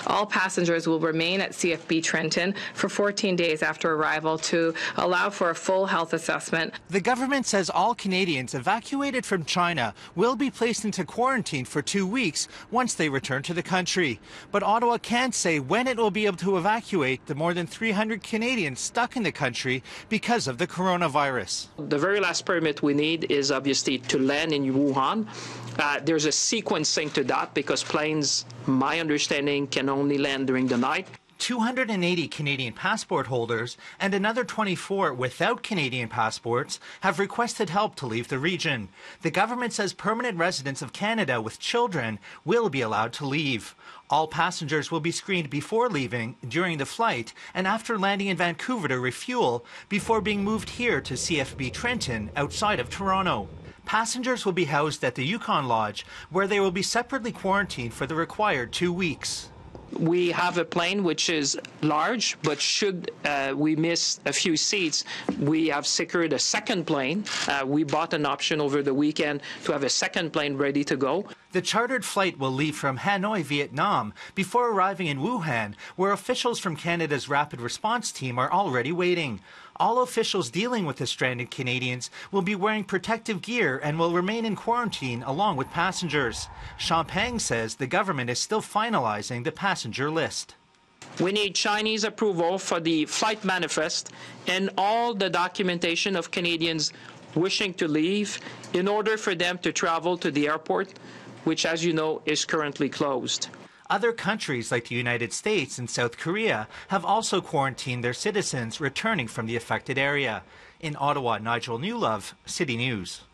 All passengers will remain at CFB Trenton for 14 days after arrival to allow for a full health assessment. The government says all Canadians evacuated from China will be placed into quarantine for 2 weeks once they return to the country. But Ottawa can't say when it will be able to evacuate the more than 300 Canadians stuck in the country because of the coronavirus. The very last permit we need is obviously to land in Wuhan. There's a sequencing to that because planes, my understanding, can only land during the night. 280 Canadian passport holders and another 24 without Canadian passports have requested help to leave the region. The government says permanent residents of Canada with children will be allowed to leave. All passengers will be screened before leaving, during the flight, and after landing in Vancouver to refuel before being moved here to CFB Trenton outside of Toronto. Passengers will be housed at the Yukon Lodge, where they will be separately quarantined for the required 2 weeks. We have a plane which is large, but should we miss a few seats, we have secured a second plane. We bought an option over the weekend to have a second plane ready to go. The chartered flight will leave from Hanoi, Vietnam, before arriving in Wuhan, where officials from Canada's Rapid Response Team are already waiting. All officials dealing with the stranded Canadians will be wearing protective gear and will remain in quarantine along with passengers. Champagne says the government is still finalizing the passenger list. We need Chinese approval for the flight manifest and all the documentation of Canadians wishing to leave in order for them to travel to the airport, which, as you know, is currently closed. Other countries like the United States and South Korea have also quarantined their citizens returning from the affected area. In Ottawa, Nigel Newlove, City News.